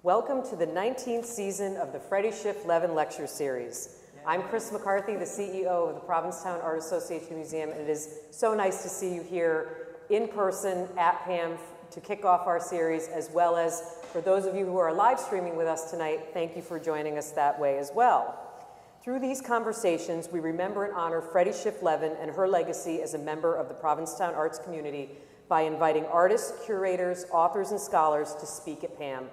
Welcome to the 19th season of the Fredi, Schiff, Levin Lecture Series. I'm Chris McCarthy, the CEO of the Provincetown Art Association Museum, and it is so nice to see you here in person at PAAM to kick off our series, as well as for those of you who are live streaming with us tonight, thank you for joining us that way as well. Through these conversations, we remember and honor Fredi, Schiff, Levin and her legacy as a member of the Provincetown arts community by inviting artists, curators, authors, and scholars to speak at PAAM.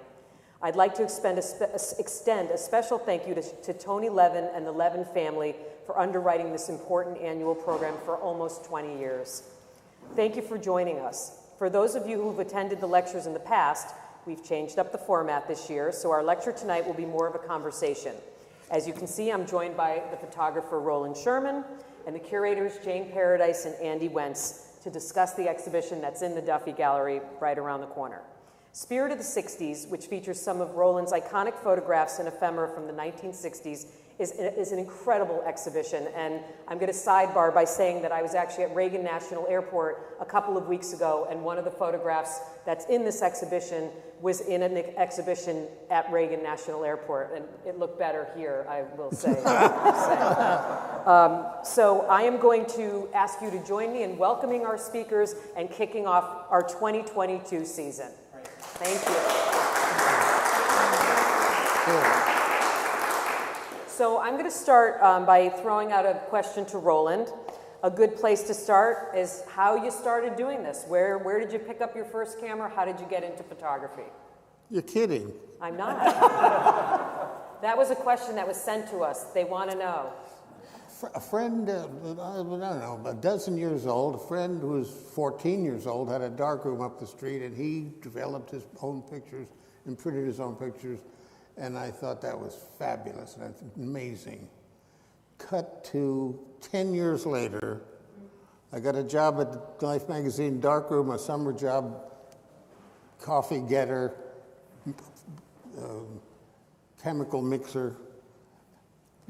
I'd like to extend a special thank you to Tony Levin and the Levin family for underwriting this important annual program for almost 20 years. Thank you for joining us. For those of you who've attended the lectures in the past, we've changed up the format this year, so our lecture tonight will be more of a conversation. As you can see, I'm joined by the photographer Rowland Scherman and the curators Jane Paradise and Andy Wentz to discuss the exhibition that's in the Duffy Gallery right around the corner. Spirit of the 60s, which features some of Rowland's iconic photographs and ephemera from the 1960s, is an incredible exhibition. And I'm going to sidebar by saying that I was actually at Reagan National Airport a couple of weeks ago, and one of the photographs that's in this exhibition was in an exhibition at Reagan National Airport, and it looked better here, I will say. So I am going to ask you to join me in welcoming our speakers and kicking off our 2022 season. Thank you. So I'm going to start by throwing out a question to Rowland. A good place to start is how you started doing this. Where did you pick up your first camera? How did you get into photography? You're kidding. I'm not. That was a question that was sent to us. They want to know. A friend, I don't know, a dozen years old, a friend who was 14 years old had a darkroom up the street, and he developed his own pictures and printed his own pictures, and I thought that was fabulous and amazing. Cut to 10 years later, I got a job at Life magazine darkroom, a summer job, coffee getter, chemical mixer.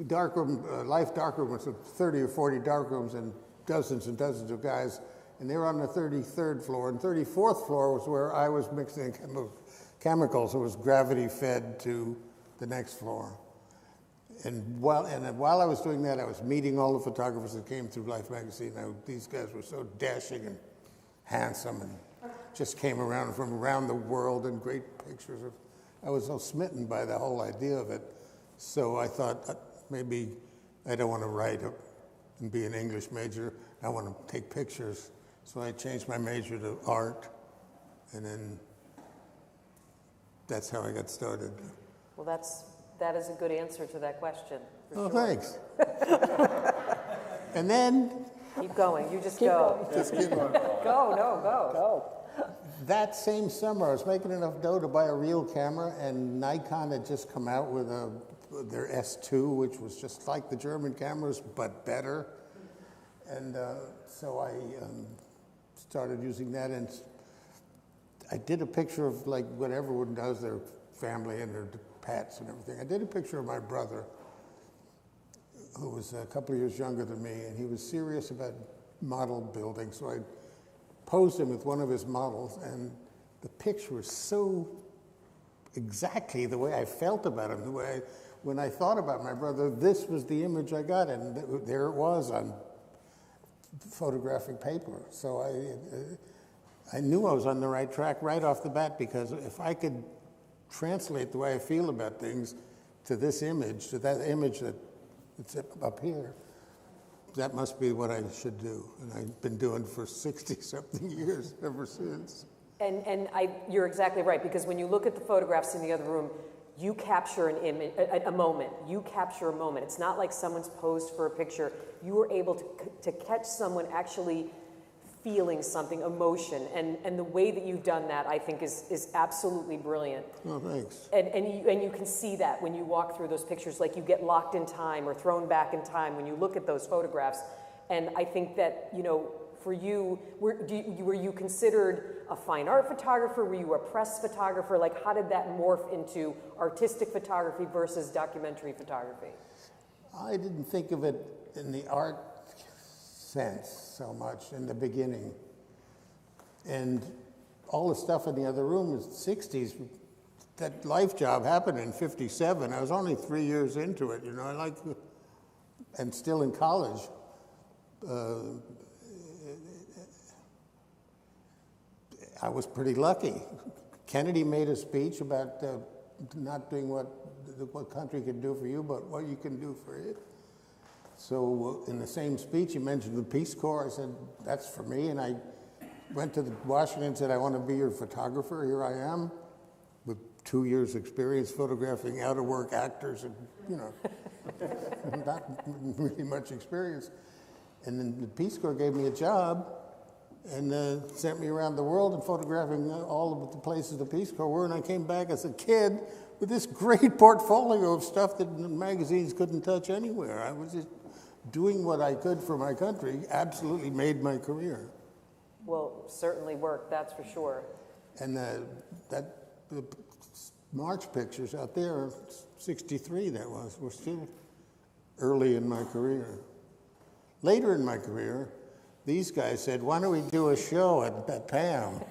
Darkroom, Life darkroom was 30 or 40 darkrooms and dozens of guys, and they were on the 33rd floor, and 34th floor was where I was mixing chemicals. It was gravity fed to the next floor. And while I was doing that, I was meeting all the photographers that came through Life magazine. These guys were so dashing and handsome, and just came around from around the world, and great pictures. I was so smitten by the whole idea of it. So I thought, maybe I don't want to write and be an English major. I want to take pictures. So I changed my major to art, and then that's how I got started. Well, that is a good answer to that question. Oh, sure. Thanks. And then... Keep going. You just go. Just keep going. Go. That same summer, I was making enough dough to buy a real camera, and Nikon had just come out with their S2, which was just like the German cameras, but better. And so I started using that, and I did a picture of like what everyone does, their family and their pets and everything. I did a picture of my brother, who was a couple of years younger than me, and he was serious about model building, so I posed him with one of his models, and the picture was so exactly the way I felt about him, the way when I thought about my brother, this was the image I got, and there it was on photographic paper. So I knew I was on the right track right off the bat, because if I could translate the way I feel about things to this image, to that image that's up here, that must be what I should do. And I've been doing for 60-something years ever since. And you're exactly right, because when you look at the photographs in the other room, you capture an image, a moment. You capture a moment. It's not like someone's posed for a picture. You were able to catch someone actually feeling something, emotion, and the way that you've done that, I think, is absolutely brilliant. Oh, thanks. And you can see that when you walk through those pictures, like you get locked in time or thrown back in time when you look at those photographs. And I think that, for you, were you considered a fine art photographer? Were you a press photographer? Like, how did that morph into artistic photography versus documentary photography? I didn't think of it in the art sense so much in the beginning. And all the stuff in the other room was 60s that life job happened in '57. I was only 3 years into it, and still in college. I was pretty lucky. Kennedy made a speech about not doing what country can do for you, but what you can do for it. So in the same speech, he mentioned the Peace Corps. I said, that's for me. And I went to Washington and said, I want to be your photographer. Here I am with 2 years experience photographing out-of-work actors and, not really much experience. And then the Peace Corps gave me a job and sent me around the world and photographing all of the places the Peace Corps were. And I came back as a kid with this great portfolio of stuff that magazines couldn't touch anywhere. I was just doing what I could for my country, absolutely made my career. Well, certainly worked, that's for sure. And the March pictures out there, 63 that was, were still early in my career. Later in my career, these guys said, why don't we do a show at PAAM?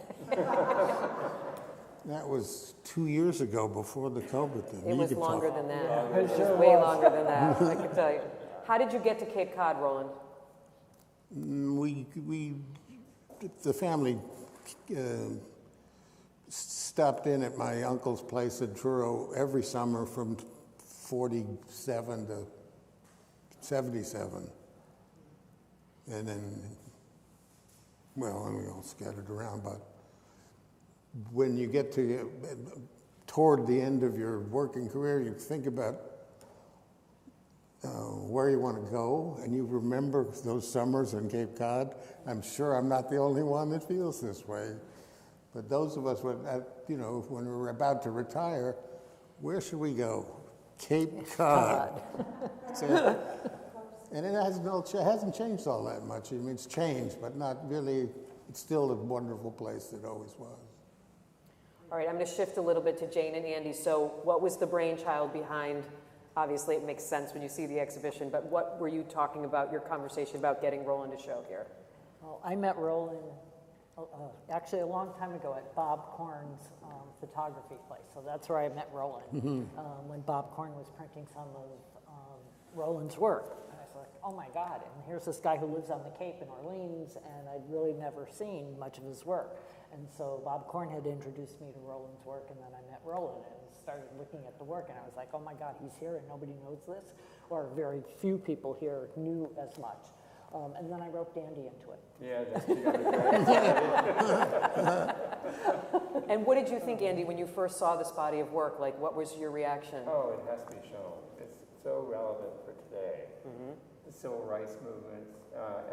That was 2 years ago before the COVID thing. It was longer than that. It was way longer than that, I can tell you. How did you get to Cape Cod, Rowland? The family stopped in at my uncle's place in Truro every summer from 47 to 77. And then, well, we all scattered around, but when you get toward the end of your working career, you think about where you want to go, and you remember those summers in Cape Cod. I'm sure I'm not the only one that feels this way. But those of us, when we were about to retire, where should we go? Cape Cod. And it hasn't changed all that much. I mean, it's changed, but not really. It's still a wonderful place that always was. All right, I'm going to shift a little bit to Jane and Andy. So what was the brainchild behind, obviously it makes sense when you see the exhibition, but what were you talking about, your conversation about getting Rowland to show here? Well, I met Rowland actually a long time ago at Bob Korn's photography place. So that's where I met Rowland, when Bob Korn was printing some of Rowland's work. And I was like, oh my God, and here's this guy who lives on the Cape in Orleans, and I'd really never seen much of his work. And so Bob Korn had introduced me to Rowland's work, and then I met Rowland and started looking at the work, and I was like, oh my God, he's here and nobody knows this, or very few people here knew as much. And then I roped Andy into it. Yeah, that's And what did you think, Andy, when you first saw this body of work? Like, what was your reaction? Oh, it has to be shown. It's so relevant for today. The civil rights movement,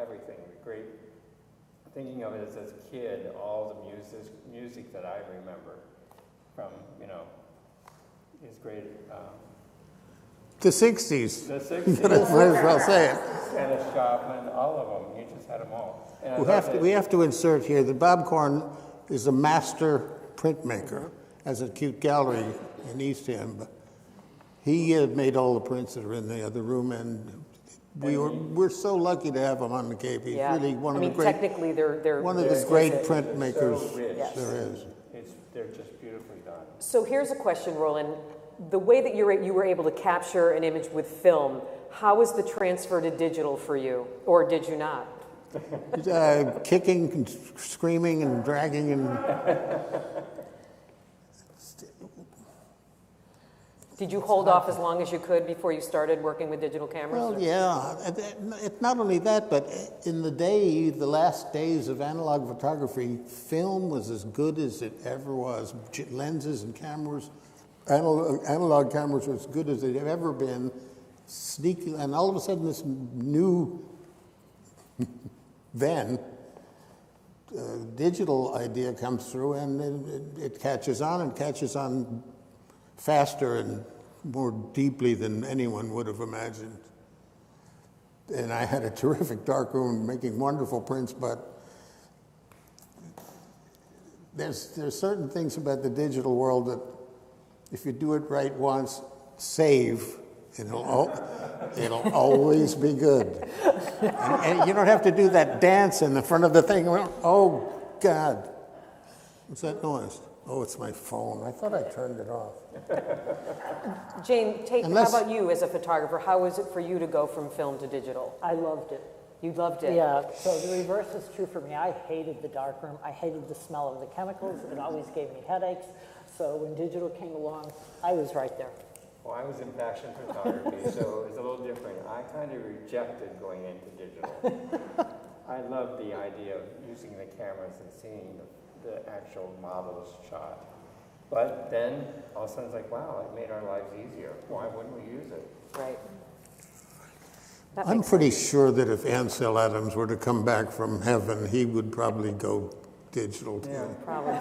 everything. Great. Thinking of it as a kid, all the music that I remember from, his great... The 60s. The 60s. Might as well say it. Dennis Chopin, all of them. You just had them all. And We have to insert here that Bob Korn is a master printmaker, has a cute gallery in East End. He made all the prints that are in the other room, and we're so lucky to have him on the Cape. He's really one of the great. Technically, they're one of the great printmakers so rich. there is. They're just beautifully done. So here's a question, Rowland. The way that you were able to capture an image with film, how was the transfer to digital for you, or did you not? Kicking and screaming and dragging and... Did you hold off as long as you could before you started working with digital cameras? Well, yeah. It's not only that, but in the last days of analog photography, film was as good as it ever was. Lenses and cameras, analog cameras were as good as they've ever been. Sneaky, and all of a sudden this new, digital idea comes through, and it catches on faster and more deeply than anyone would have imagined. And I had a terrific darkroom making wonderful prints, but there's certain things about the digital world that if you do it right once, save, it'll always be good. And you don't have to do that dance in the front of the thing. Oh, God. What's that noise? Oh, it's my phone. I thought I turned it off. Jane, Unless- how about you as a photographer? How was it for you to go from film to digital? I loved it. You loved it. Yeah, so the reverse is true for me. I hated the darkroom. I hated the smell of the chemicals. It always gave me headaches. So when digital came along, I was right there. Well, I was in fashion photography, so it was a little different. I kind of rejected going into digital. I love the idea of using the cameras and seeing the actual models shot. But then all of a sudden it's like, wow, it made our lives easier. Why wouldn't we use it? Right. I'm pretty sure that if Ansel Adams were to come back from heaven, he would probably go digital too. Yeah. Probably.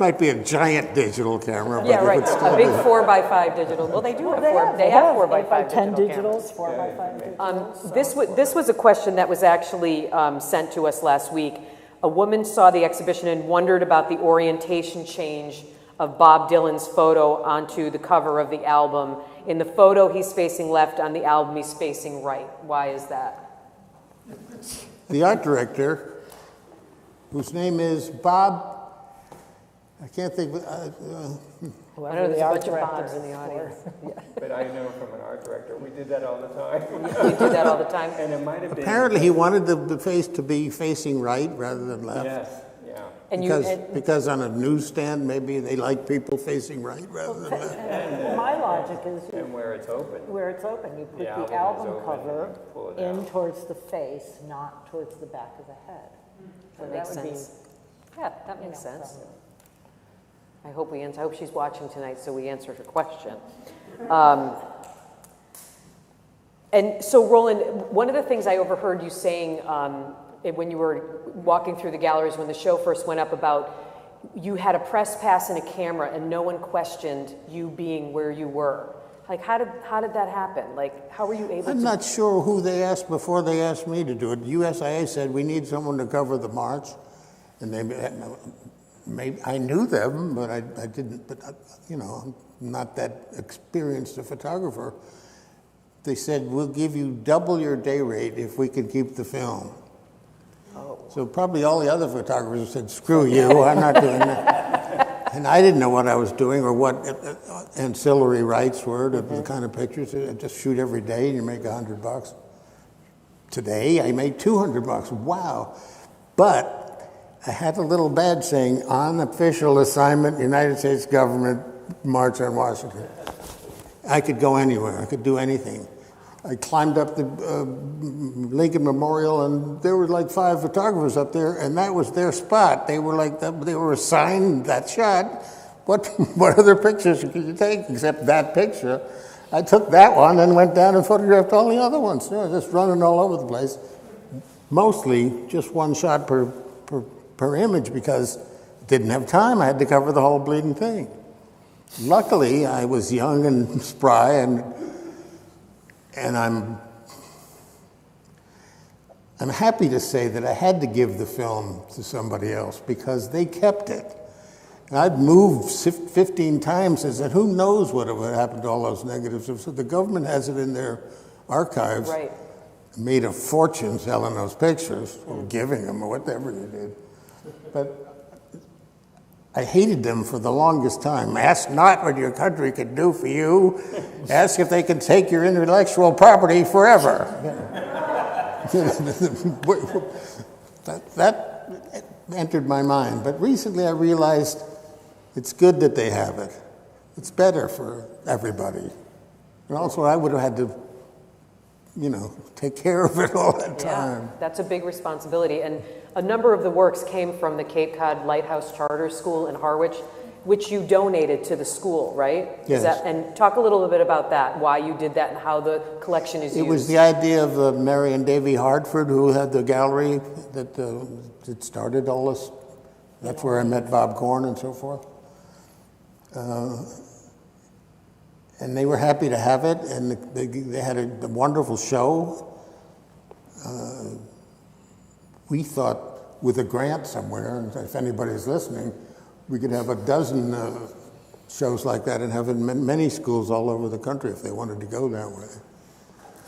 Might be a giant digital camera, but Yeah, it right. would still A big be. 4x5 digital. Well, they do have they have 4x5 10 digital cameras. digitals, 4x5 digitals. This was a question that was actually sent to us last week. A woman saw the exhibition and wondered about the orientation change of Bob Dylan's photo onto the cover of the album. In the photo, he's facing left. On the album, he's facing right. Why is that? The art director, whose name is Bob, I can't think, I know Whoever there's the a art bunch of Bobs director in the is audience. But I know from an art director, we did that all the time. We do that all the time. And it might have been. apparently he wanted the face to be facing right rather than left. Yes, yeah. And Because on a newsstand, maybe they like people facing right rather than left. My logic is And where it's open. where it's open, you put The album the is album open cover and you pull it in out. towards the face, not towards the back of the head. So That makes would be, sense. Yeah, that you makes know, sense. so- I hope she's watching tonight, so we answered her question. And so, Roland, one of the things I overheard you saying when you were walking through the galleries when the show first went up about you had a press pass and a camera, and no one questioned you being where you were. Like, how did that happen? Like, how were you able to? I'm not sure who they asked before they asked me to do it. USIA said, we need someone to cover the march. And maybe I knew them, but I didn't, but you know, I'm not that experienced a photographer. They said, we'll give you double your day rate if we can keep the film. Oh. So probably all the other photographers said, screw you, I'm not doing that. And I didn't know what I was doing or what ancillary rights were to the kind of pictures. I just shoot every day and you make $100. Today I made $200. Wow. But I had a little badge saying, on official assignment, United States government, March on Washington. I could go anywhere. I could do anything. I climbed up the Lincoln Memorial, and there were like 5 photographers up there, and that was their spot. They were assigned that shot. What other pictures could you take except that picture? I took that one and went down and photographed all the other ones. You know, just running all over the place. Mostly just one shot per image because I didn't have time. I had to cover the whole bleeding thing. Luckily, I was young and spry, and I'm happy to say that I had to give the film to somebody else because they kept it. And I'd moved 15 times and said, who knows what would happen to all those negatives? So the government has it in their archives. Right. Made a fortune selling those pictures, or giving them, or whatever they did. But I hated them for the longest time. Ask not what your country can do for you. Ask if they can take your intellectual property forever. that entered my mind. But recently I realized it's good that they have it. It's better for everybody. And also I would have had to, you know, take care of it all that time. Yeah, that's a big responsibility. And a number of the works came from the Cape Cod Lighthouse Charter School in Harwich, which you donated to the school, right? Yes. And talk a little bit about that, why you did that and how the collection is used. It was the idea of Mary and Davy Hartford, who had the gallery that started all this. That's where I met Bob Korn and so forth. And they were happy to have it, and they had a wonderful show. We thought with a grant somewhere, and if anybody's listening, we could have a dozen shows like that and have it in many schools all over the country if they wanted to go that way.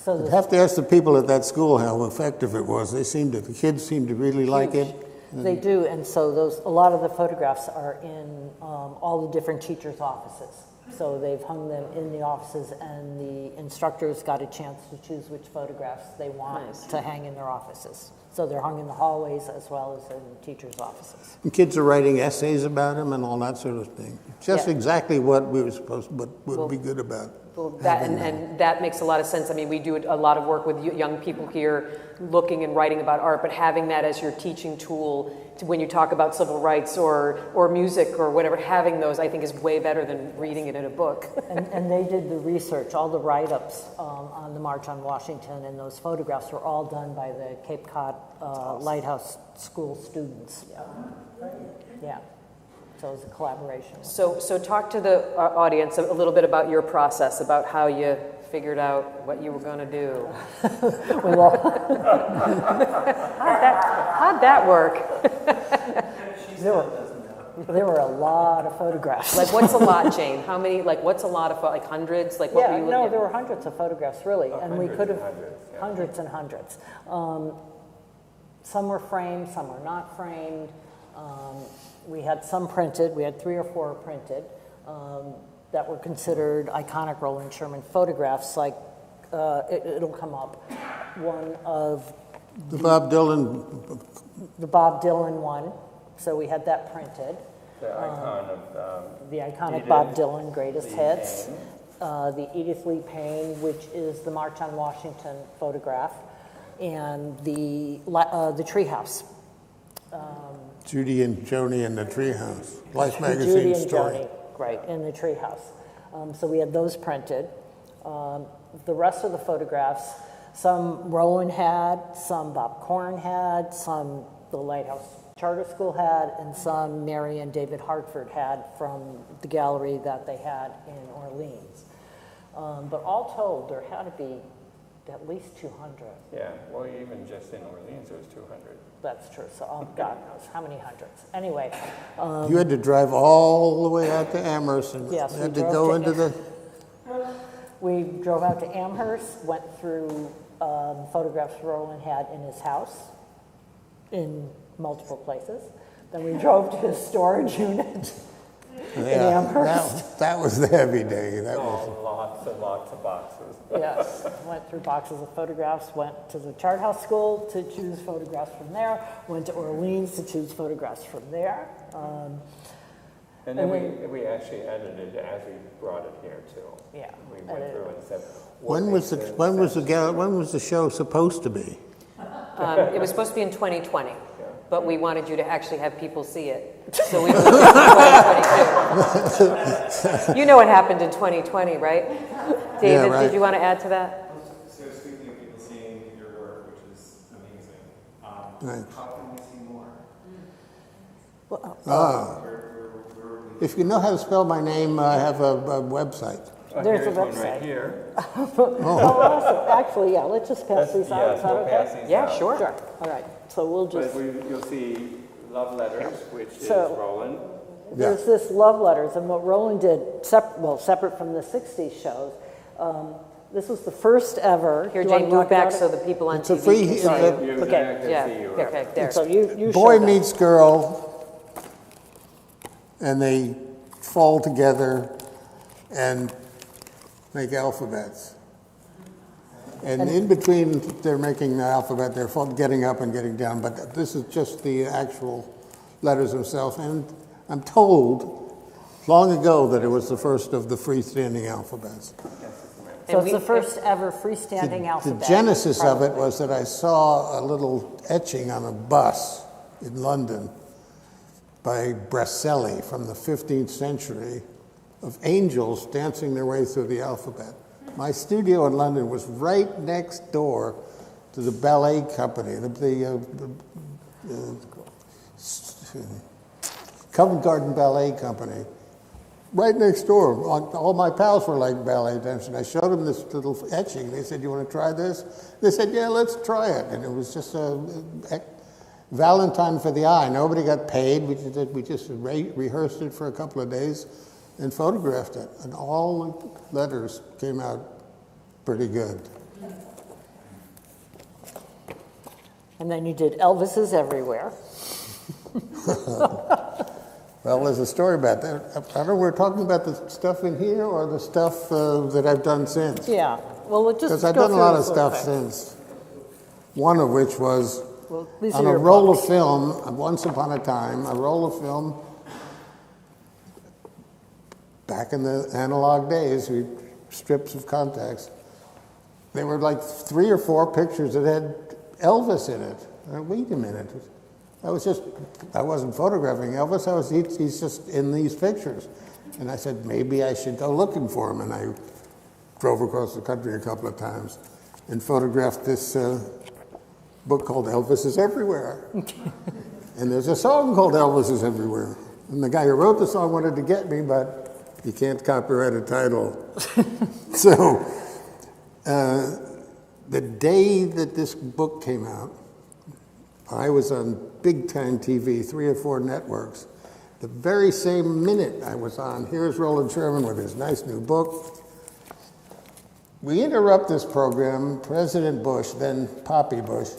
So You'd have to ask the people at that school how effective it was. The kids seemed to really like it. They do, and so a lot of the photographs are in all the different teachers' offices. So they've hung them in the offices, and the instructors got a chance to choose which photographs they want to hang in their offices. So they're hung in the hallways as well as in teachers' offices. And kids are writing essays about him and all that sort of thing. Just exactly what we were supposed, what would be good about. Well, and that makes a lot of sense. I mean, we do a lot of work with young people here looking and writing about art, but having that as your teaching tool when you talk about civil rights or music or whatever, having those I think is way better than reading it in a book. And they did the research, all the write-ups on the March on Washington, and those photographs were all done by the Cape Cod Lighthouse School students. Yeah. So it was a collaboration. So talk to the audience a little bit about your process, about how you figured out what you were going to do. How'd that work? There were a lot of photographs. Like, what's a lot, Jane? How many? Like, what's a lot of like hundreds? Like, what were you looking at? There were hundreds of photographs, really, and we could have hundreds and hundreds. Some were framed, some were not framed. We had some printed. We had 3 or 4 printed that were considered iconic Rowland Scherman photographs. Like it'll come up. One of the Bob Dylan one. So we had that printed. The icon of the iconic Edith Bob Dylan greatest Lee hits. Payne. The Edith Lee Payne, which is the March on Washington photograph, and the Treehouse. Judy and Joni in the Treehouse, Life Judy magazine and story. Joni, right, in the Treehouse. So we had those printed. The rest of the photographs, some Rowland had, some Bob Corn had, some the Lighthouse Charter School had, and some Mary and David Hartford had from the gallery that they had in Orleans. But all told, there had to be at least 200. Yeah, well, even just in Orleans, there was 200. That's true. So, God knows how many hundreds. Anyway. You had to drive all the way out to Amherst and Yes, had to go into the... We drove out to Amherst, went through photographs Rowland had in his house in multiple places. Then we drove to his storage unit in Amherst. That was the heavy day. That was Lots and lots of boxes. Yes, went through boxes of photographs, went to the Chart House School to choose photographs from there, went to Orleans to choose photographs from there. And then we actually edited as we brought it here too. Yeah. We went through and said, when was the show supposed to be? It was supposed to be in 2020, but we wanted you to actually have people see it. So we moved it to 2022. You know what happened in 2020, right? David, right. Did you want to add to that? So speaking of people seeing your work, which is amazing, Right. how can we see more? If you know how to spell my name, I have a website. There's a here's one website. right here. Awesome. Actually, yeah, let's just pass these out. Yes, Is that we'll okay? pass these Yeah, out. sure. Sure. All right. So we'll just. But you'll see love letters, which is So- Rowland. There's this love letters, and what Rowland did, separate from the 60s shows, this was the first ever. Here, Do you want Jane, to move talk back about so it? the people on It's a TV free- can it's see a- you. You Okay. can Yeah, see you. okay, there. So you Boy show that. meets girl, and they fall together and make alphabets. And in between, they're making the alphabet, they're getting up and getting down, but this is just the actual letters themselves. And I'm told long ago that it was the first of the freestanding alphabets. So it's the first ever freestanding alphabet. The genesis of it was that I saw a little etching on a bus in London by Brasselli from the 15th century of angels dancing their way through the alphabet. My studio in London was right next door to the ballet company, the Covent Garden Ballet Company. Right next door. All my pals were like ballet dancers. I showed them this little etching. They said, "You want to try this?" They said, "Yeah, let's try it." And it was just a Valentine for the eye. Nobody got paid. We just rehearsed it for a couple of days and photographed it. And all the letters came out pretty good. And then you did Elvis's Everywhere. Well, there's a story about that. I don't know, we're talking about the stuff in here or the stuff that I've done since? Yeah, well, just Because I've go done a through lot of this real stuff quick. since. One of which was Well, these on are a your roll books. of film, once upon a time, a roll of film. Back in the analog days, strips of contacts. There were like 3 or 4 pictures that had Elvis in it. Wait a minute. I wasn't photographing Elvis, he's just in these pictures. And I said, maybe I should go looking for him. And I drove across the country a couple of times and photographed this book called Elvis is Everywhere. And there's a song called Elvis is Everywhere. And the guy who wrote the song wanted to get me, but you can't copyright a title. So the day that this book came out, I was on big-time TV, 3 or 4 networks. The very same minute I was on, here's Rowland Scherman with his nice new book. We interrupt this program, President Bush, then Poppy Bush,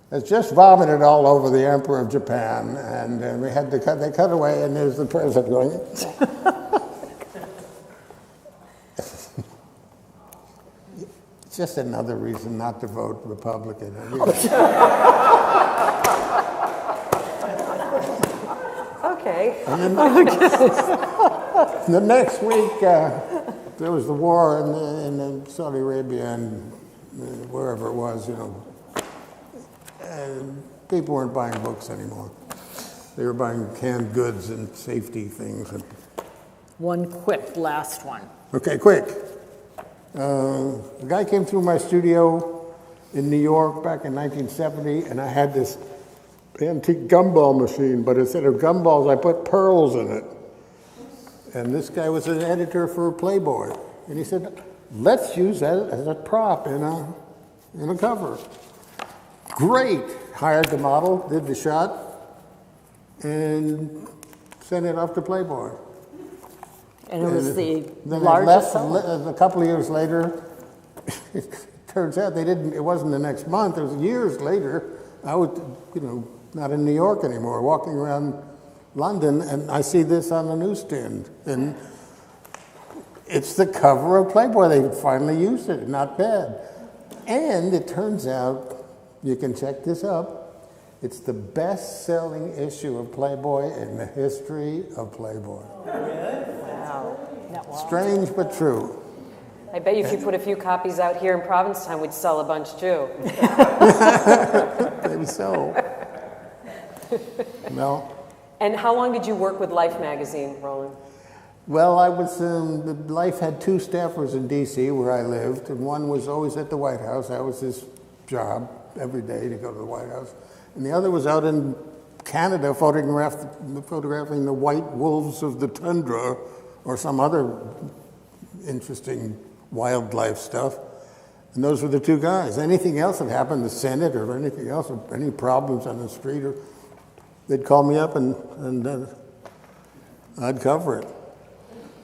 has just vomited all over the Emperor of Japan, and we had to they cut away, and there's the president going, it's just another reason not to vote Republican. Okay. And then the next week, there was the war in Saudi Arabia and wherever it was, and people weren't buying books anymore. They were buying canned goods and safety things. One quick last one. Okay, quick. A guy came through my studio in New York back in 1970, and I had this antique gumball machine, but instead of gumballs, I put pearls in it. And this guy was an editor for Playboy, and he said, let's use that as a prop in a cover. Great. Hired the model, did the shot, and sent it off to Playboy. And it was the Then largest it left, a couple of years later, it turns out it wasn't the next month, it was years later. I was, not in New York anymore, walking around London, and I see this on the newsstand. And it's the cover of Playboy. They finally used it, not bad. And it turns out, you can check this up, it's the best-selling issue of Playboy in the history of Playboy. Wow. Strange but true. I bet you if you put a few copies out here in Provincetown, we'd sell a bunch too. Maybe so. No. And how long did you work with Life magazine, Roland? Well, I was, Life had 2 staffers in D.C. where I lived, and one was always at the White House. That was his job every day to go to the White House. And the other was out in Canada photographing the white wolves of the tundra or some other interesting wildlife stuff. And those were the 2 guys. Anything else that happened, the Senate or anything else, or any problems on the street, or they'd call me up and I'd cover it.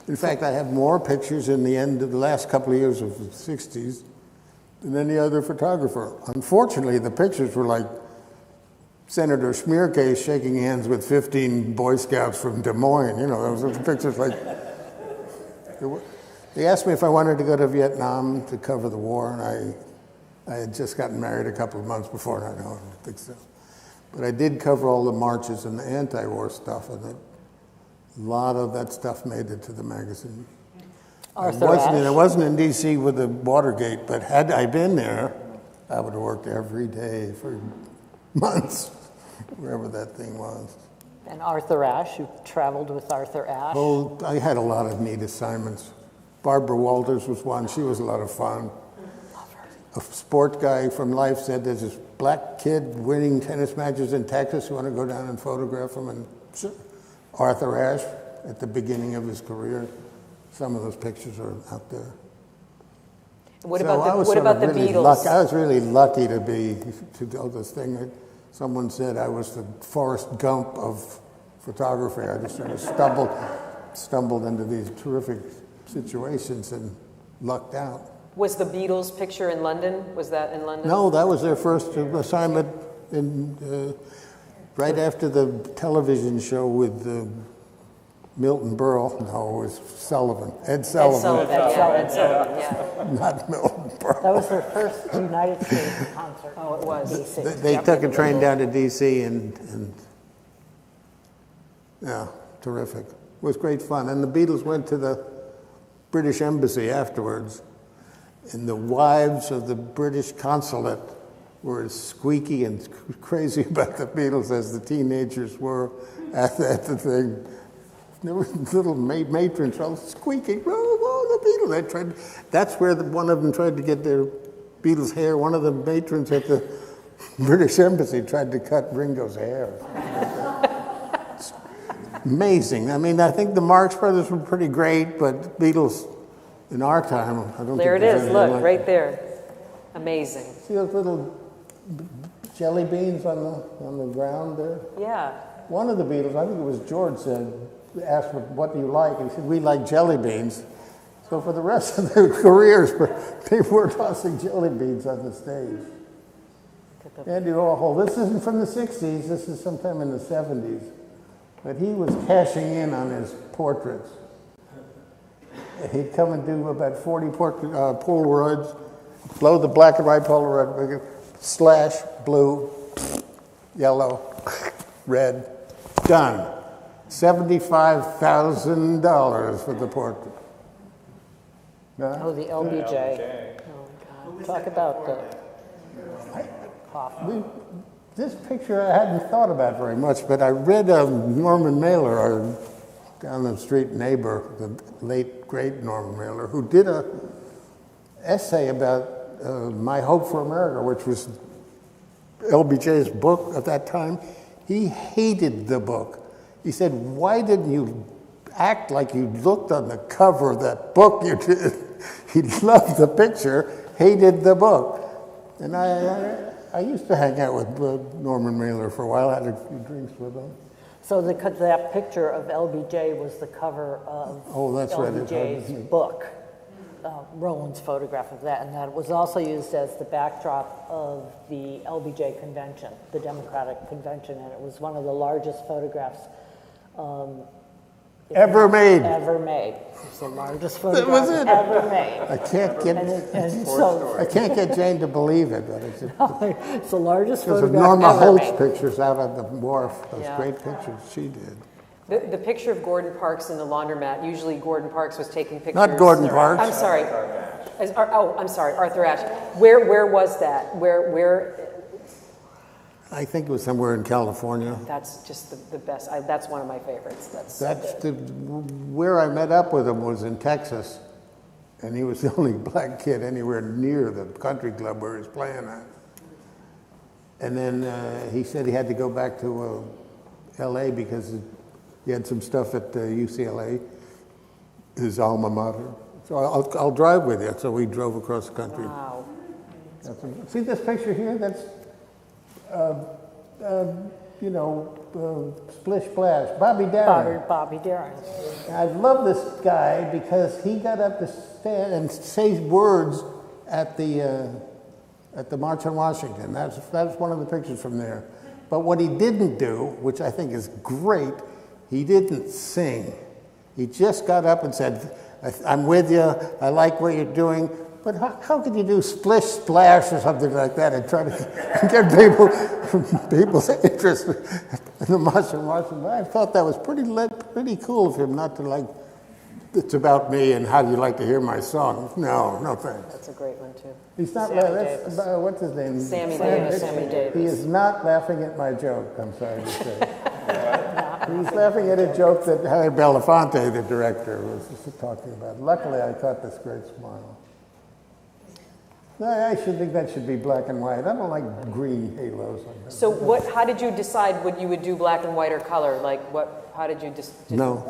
In fact, I have more pictures in the end of the last couple of years of the 60s than any other photographer. Unfortunately, the pictures were like Senator Smearcase shaking hands with 15 Boy Scouts from Des Moines. Those were pictures like... They asked me if I wanted to go to Vietnam to cover the war, and I had just gotten married a couple of months before, and I don't think so. But I did cover all the marches and the anti-war stuff, and a lot of that stuff made it to the magazine. I wasn't in D.C. with the Watergate, but had I been there, I would have worked every day for months, wherever that thing was. And Arthur Ashe, you traveled with Arthur Ashe. Oh, I had a lot of neat assignments. Barbara Walters was one. She was a lot of fun. A sport guy from Life said there's this black kid winning tennis matches in Texas. You want to go down and photograph him? And sure. Arthur Ashe, at the beginning of his career, some of those pictures are out there. What about the Beatles? I was really lucky to do this thing. Someone said I was the Forrest Gump of photography. I just sort of stumbled into these terrific situations and lucked out. Was the Beatles picture in London? Was that in London? No, that was their first assignment right after the television show with Milton Berle. No, it was Sullivan. Ed Sullivan. Ed Sullivan, yeah. Not Milton Berle. That was their first United States concert. Oh, it was. DC. They took a train down to D.C. and yeah, terrific. It was great fun. And the Beatles went to the British Embassy afterwards, and the wives of the British consulate were as squeaky and crazy about the Beatles as the teenagers were at the thing. There were little matrons all squeaking, whoa, the Beatles. That's where one of them tried to get their Beatles' hair. One of the matrons at the British Embassy tried to cut Ringo's hair. It's amazing. I mean, I think the Marx Brothers were pretty great, but Beatles in our time, I don't There it think is, there's look, anything like right there. Amazing. See those little jelly beans on the ground there? Yeah. One of the Beatles, I think it was George, asked, what do you like? And he said, we like jelly beans. So for the rest of their careers, people were tossing jelly beans on the stage. Andy Warhol, this isn't from the 60s, this is sometime in the 70s. But he was cashing in on his portraits. He'd come and do about 40 Polaroids, blow the black and white Polaroid, slash, blue, yellow, red, done. $75,000 for the portrait. Oh, the LBJ. Oh, God. Talk about the coffin. This picture I hadn't thought about very much, but I read Norman Mailer, our down the street neighbor, the late, great Norman Mailer, who did an essay about My Hope for America, which was LBJ's book at that time. He hated the book. He said, why didn't you act like you looked on the cover of that book you did? He loved the picture, hated the book. And I used to hang out with Norman Mailer for a while. I had a few drinks with him. So that picture of LBJ was the cover of LBJ's book, Rowland's photograph of that, and that was also used as the backdrop of the LBJ convention, the Democratic convention, and it was one of the largest photographs ever made. Ever made. It's the largest photograph ever made. I can't get Jane to believe it, but it's the largest because photograph of Norma ever Holt's made. pictures out on the wharf. Those Yeah. great pictures she did. The picture of Gordon Parks in the laundromat, usually Gordon Parks was taking pictures. Not Gordon Parks. I'm sorry. I'm sorry, Arthur Ashe. Where was that? Where? I think it was somewhere in California. That's just the best. That's one of my favorites. Where I met up with him was in Texas, and he was the only black kid anywhere near the country club where he was playing at. And then he said he had to go back to L.A. because he had some stuff at UCLA, his alma mater. So I'll drive with you. So we drove across the country. Wow. See this picture here? That's, Splish Splash, Bobby Darin. Bobby Darin. I love this guy because he got up to stand and say words at the March on Washington. That's one of the pictures from there. But what he didn't do, which I think is great, he didn't sing. He just got up and said, I'm with you, I like what you're doing, but how could you do Splish Splash or something like that and try to get people's interest in the March on Washington? I thought that was pretty cool of him not to like, it's about me and how do you like to hear my song? No thanks. That's a great one too. He's not what's his name? Sammy Davis. He is not laughing at my joke, I'm sorry to say. He's laughing at a joke that Harry Belafonte, the director, was talking about. Luckily, I caught this great smile. I should think that should be black and white. I don't like green halos. So how did you decide what you would do, black and white or color? How did you just No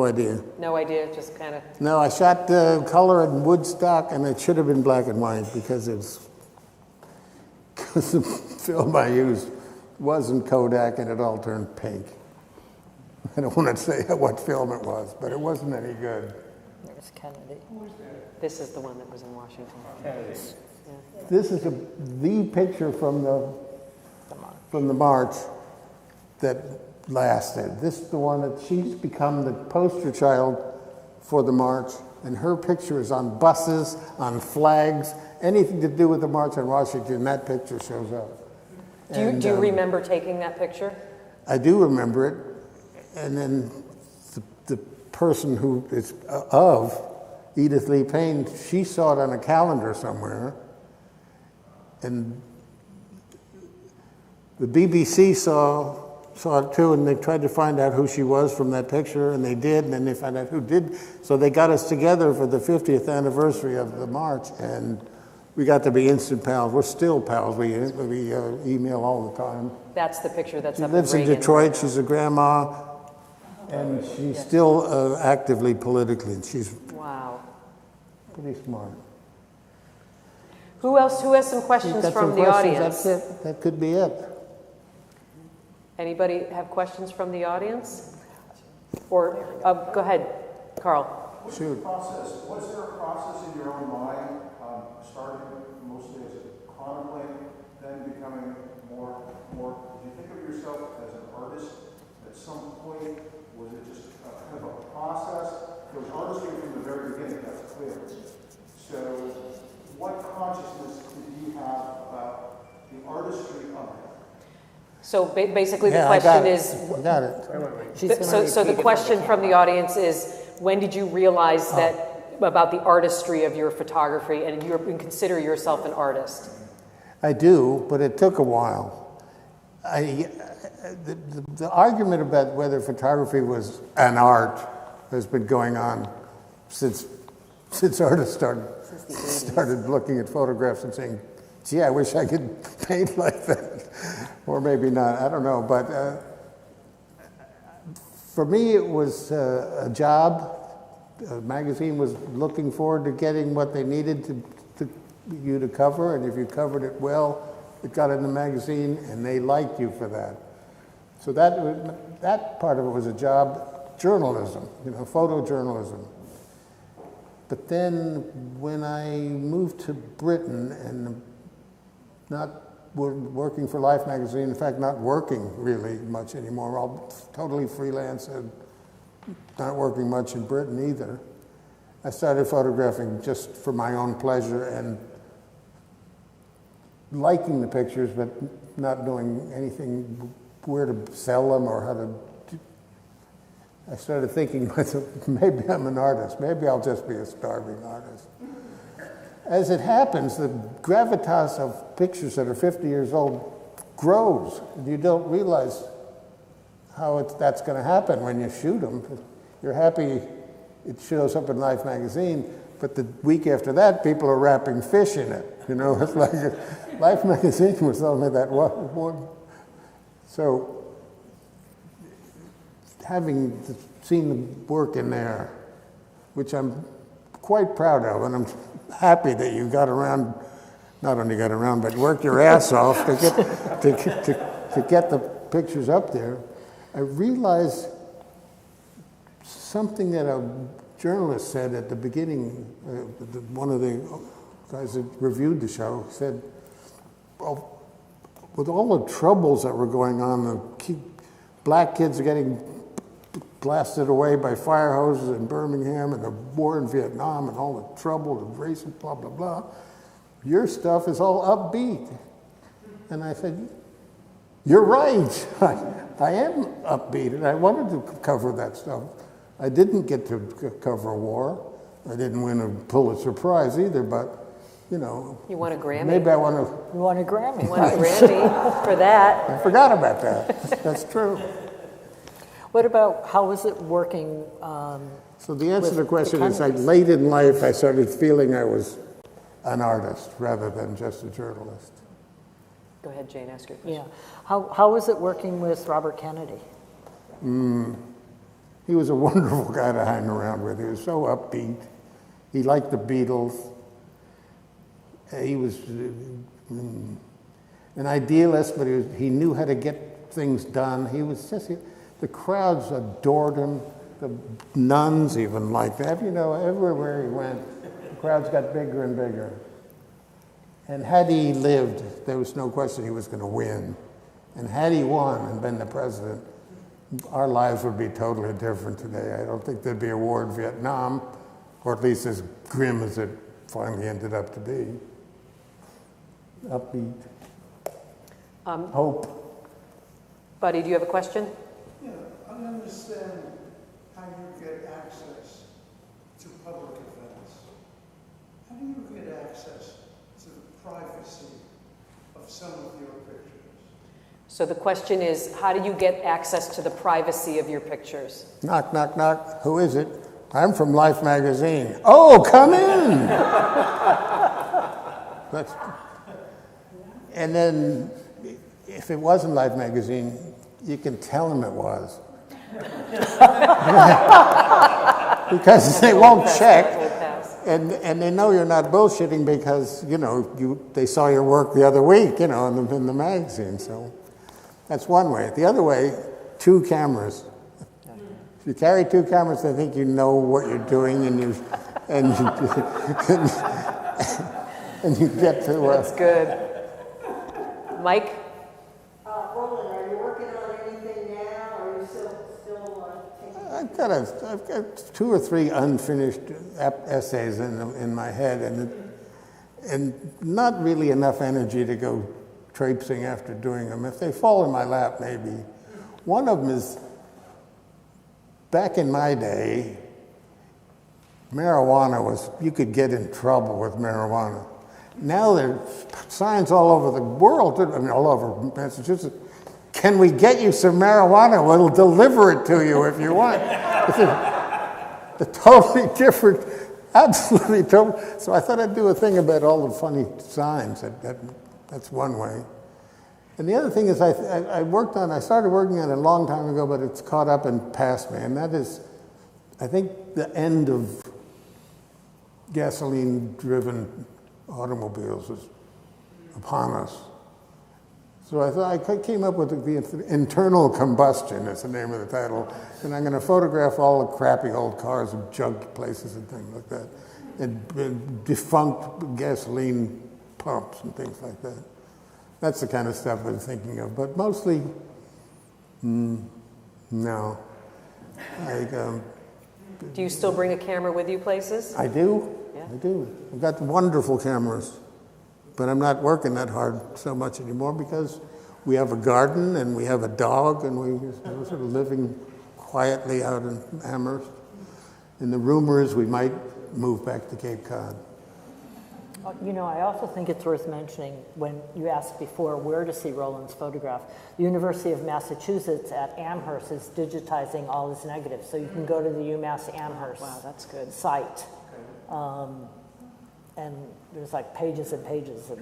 idea. No idea, just kind of. No, I shot color in Woodstock, and it should have been black and white because the film I used wasn't Kodak, and it all turned pink. I don't want to say what film it was, but it wasn't any good. There's Kennedy. This is the one that was in Washington. Kennedy. This is the picture from the march, that lasted. This is the one that she's become the poster child for the march, and her picture is on buses, on flags, anything to do with the March on Washington, that picture shows up. Do you remember taking that picture? I do remember it, and then the person who is of Edith Lee Payne, she saw it on a calendar somewhere, and the BBC saw it too, and they tried to find out who she was from that picture, and they did, and then they found out who did. So they got us together for the 50th anniversary of the march, and we got to be instant pals. We're still pals. We email all the time. That's the picture that's She up lives in Reagan. Detroit. She's a grandma, and she's still actively politically. She's Wow. pretty smart. Who else? Who has some questions Got from some the questions? audience? That's it. That could be it. Anybody have questions from the audience? Or go ahead, Carl. What's the process? Was there a process in your own mind, starting mostly as a chronicling, then becoming more? Do you think of yourself as an artist at some point? Was it just kind of a process? There was artistry from the very beginning, that's clear. So, what consciousness did you have about the artistry of it? So basically the Yeah, I question got it. is, I got it. so the question from the audience is, when did you realize that about the artistry of your photography and you consider yourself an artist? I do, but it took a while. The argument about whether photography was an art has been going on since artists started looking at photographs and saying, gee, I wish I could paint like that. Or maybe not, I don't know. But for me, it was a job. A magazine was looking forward to getting what they needed you to cover, and if you covered it well, it got in the magazine, and they liked you for that. So that part of it was a job, journalism, photojournalism. But then when I moved to Britain and not working for Life magazine, in fact, not working really much anymore, I'm totally freelance and not working much in Britain either, I started photographing just for my own pleasure and liking the pictures, but not knowing anything where to sell them or how to. I started thinking, maybe I'm an artist. Maybe I'll just be a starving artist. As it happens, the gravitas of pictures that are 50 years old grows. You don't realize how that's going to happen when you shoot them. You're happy it shows up in Life magazine, but the week after that, people are wrapping fish in it. It's like Life magazine was only that one. So, having seen the work in there, which I'm quite proud of, and I'm happy that you got around, not only got around, but worked your ass off to get the pictures up there, I realized something that a journalist said at the beginning. One of the guys that reviewed the show said, well, with all the troubles that were going on, the black kids are getting blasted away by fire hoses in Birmingham, and the war in Vietnam, and all the trouble and race and blah, blah, blah. Your stuff is all upbeat. And I said, you're right. I am upbeat, and I wanted to cover that stuff. I didn't get to cover a war. I didn't win a Pulitzer Prize either, but, You won a Grammy. maybe I want to. You won a Grammy. You won a Grammy for that. I forgot about that. That's true. What about, how was it working? So the answer to the question is, countries. late in life, I started feeling I was an artist rather than just a journalist. Go ahead, Jane, ask your question. Yeah. How was it working with Robert Kennedy? He was a wonderful guy to hang around with. He was so upbeat. He liked the Beatles. He was an idealist, but he knew how to get things done. He was just, the crowds adored him. The nuns even liked that. Everywhere he went, the crowds got bigger and bigger. And had he lived, there was no question he was going to win. And had he won and been the president, our lives would be totally different today. I don't think there'd be a war in Vietnam, or at least as grim as it finally ended up to be. Upbeat. Hope. Buddy, do you have a question? Yeah, I don't understand how you get access to public events. How do you get access to the privacy of some of your pictures? So the question is, how do you get access to the privacy of your pictures? Knock, knock, knock. Who is it? I'm from Life magazine. Oh, come in. And then, if it wasn't Life magazine, you can tell them it was. Because they won't check, and they know you're not bullshitting because, you know, they saw your work the other week, you know, in the magazine. So that's one way. The other way, 2 cameras. If you carry 2 cameras, they think you know what you're doing, and you get to. That's good. Mike? Rowland, are you working on anything now? Are you still taking? I've got 2 or 3 unfinished essays in my head, and not really enough energy to go traipsing after doing them. If they fall in my lap, maybe. One of them is, back in my day, marijuana you could get in trouble with marijuana. Now there are signs all over the world, I mean, all over Massachusetts. Can we get you some marijuana? We'll deliver it to you if you want. It's a totally different, absolutely totally. So I thought I'd do a thing about all the funny signs. That's one way. And the other thing is I started working on it a long time ago, but it's caught up and past me. And that is, I think, the end of gasoline-driven automobiles is upon us. So I came up with the internal combustion, that's the name of the title, and I'm going to photograph all the crappy old cars and junk places and things like that, and defunct gasoline pumps and things like that. That's the kind of stuff I'm thinking of, but mostly, no. Do you still bring a camera with you places? I do. Yeah. I do. I've got wonderful cameras, but I'm not working that hard so much anymore because we have a garden and we have a dog and we're sort of living quietly out in Amherst. And the rumor is we might move back to Cape Cod. You know, I also think it's worth mentioning when you asked before where to see Rowland's photograph. The University of Massachusetts at Amherst is digitizing all his negatives, so you can go to the UMass Amherst that's good. site. And there's like pages and pages of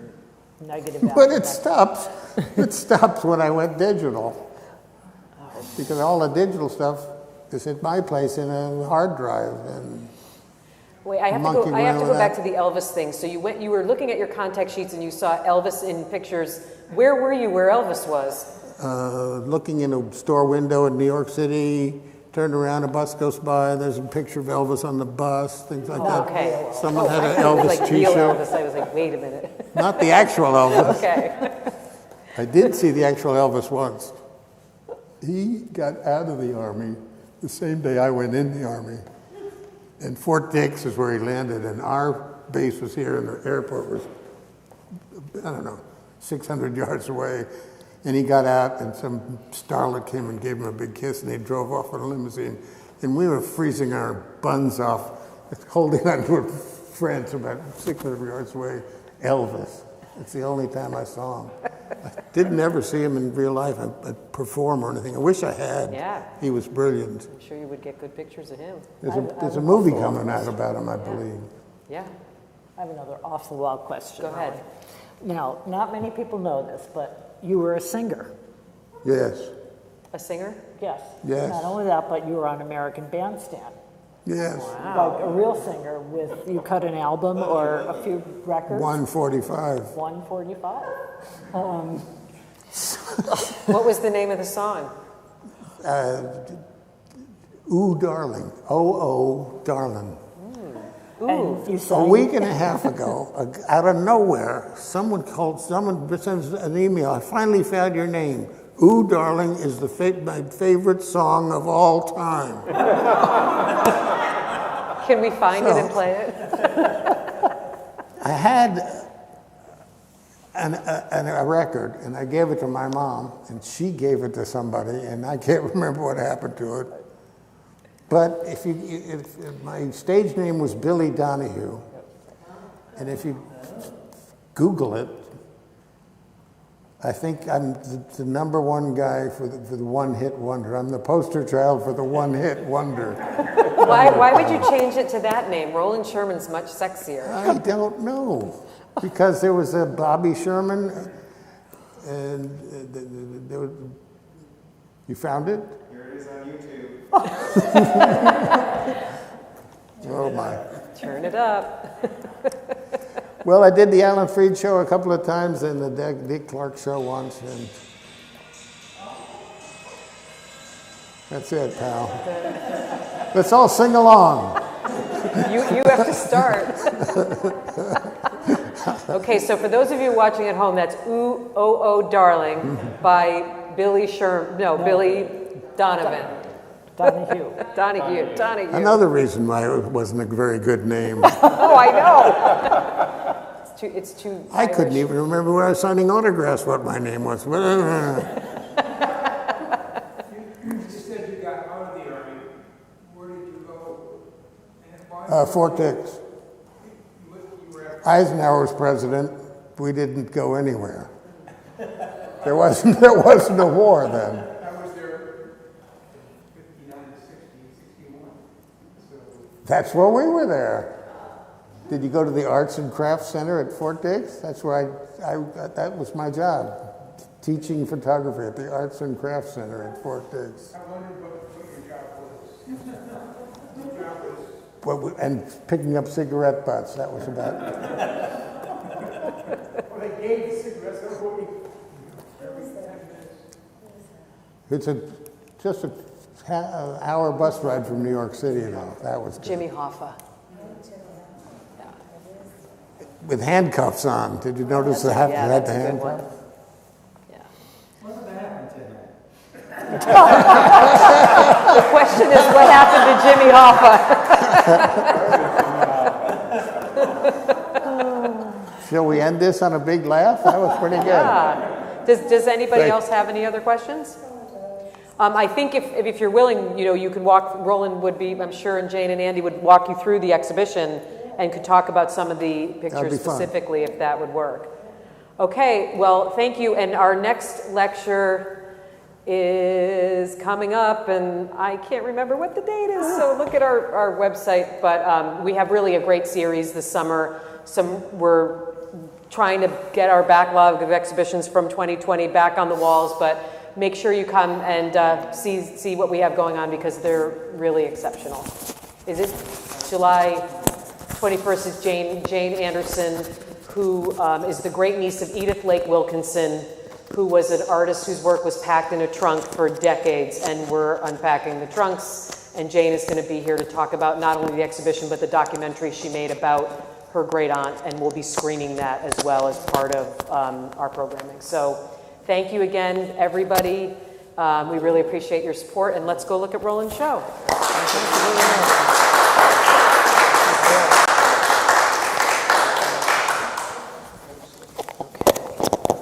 negative. But it stops. It stops when I went digital. Because all the digital stuff is at my place in a hard drive. And wait, I have to go back to the Elvis thing. So you were looking at your contact sheets and you saw Elvis in pictures. Where were you where Elvis was? Looking in a store window in New York City, turned around, a bus goes by, there's a picture of Elvis on the bus, things like that. Okay. Someone had an I thought it was Elvis like real t-shirt. Elvis. I was like, wait a minute. Not the actual Elvis. Okay. I did see the actual Elvis once. He got out of the Army the same day I went in the Army. And Fort Dix is where he landed, and our base was here, and the airport was, I don't know, 600 yards away. And he got out, and some starlet came and gave him a big kiss, and he drove off in a limousine. And we were freezing our buns off, holding on to a friend about 600 yards away, Elvis. It's the only time I saw him. I didn't ever see him in real life, perform or anything. I wish I had. Yeah. He was brilliant. I'm sure you would get good pictures of him. There's a movie coming out about him, I believe. Yeah. I have another off-the-wall question. Go ahead. Now, not many people know this, but you were a singer. Yes. A singer? Yes. Yes. Not only that, but you were on American Bandstand. Yes. Like a real singer you cut an album or a few records? 145. 145. What was the name of the song? Ooh, darling. Oh, darling. And you A sang, week and a half ago, out of nowhere, someone sends an email. I finally found your name. Ooh, Darling is my favorite song of all time. Can we find it and play it? I had a record, and I gave it to my mom, and she gave it to somebody, and I can't remember what happened to it. But if my stage name was Billy Donahue, and if you Google it, I think I'm the number one guy for the one-hit wonder. I'm the poster child for the one-hit wonder. Why would you change it to that name? Rowland Scherman's much sexier. I don't know. Because there was a Bobby Scherman, and there was, you found it? Here it is on YouTube. Oh my. Turn it up. Well, I did the Alan Freed show a couple of times and the Dick Clark show once, and that's it, pal. Let's all sing along. You have to start. Okay, so for those of you watching at home, that's Ooh, Oh, Oh, Darling by Billy Donovan. Donahue. Another reason why it wasn't a very good name. Oh, I know. It's too I Irish. couldn't even remember when I was signing autographs what my name was. You just said you got out of the Army. Where did you go? And why? Fort Dix. Eisenhower was president. We didn't go anywhere. There wasn't a war then. I was there 59, 60, 61. So That's where we were there. Did you go to the Arts and Crafts Center at Fort Dix? That's where that was my job, teaching photography at the Arts and Crafts Center at Fort Dix. I wondered what your job was. Your job was. And picking up cigarette butts, that was about it. Well, they gave the cigarettes. That's what we. It's just an hour bus ride from New York City, though. That was good. Jimmy Hoffa. With handcuffs on. Did you notice the Yeah, had that's the a good one. handcuffs? Yeah. What happened to him? The question is, what happened to Jimmy Hoffa? Shall we end this on a big laugh? That was pretty good. Yeah. Does anybody else have any other questions? I think if you're willing, you can walk. Roland would be, I'm sure, and Jane and Andy would walk you through the exhibition and could talk about some of the pictures specifically, if that would work. Okay, well, thank you. And our next lecture is coming up, and I can't remember what the date is, so look at our website. But we have really a great series this summer. We're trying to get our backlog of exhibitions from 2020 back on the walls, but make sure you come and see what we have going on, because they're really exceptional. Is it July 21st is Jane Anderson, who is the great niece of Edith Lake Wilkinson, who was an artist whose work was packed in a trunk for decades, and we're unpacking the trunks. And Jane is going to be here to talk about not only the exhibition, but the documentary she made about her great aunt, and we'll be screening that as well as part of our programming. So thank you again, everybody. We really appreciate your support, and let's go look at Roland's show.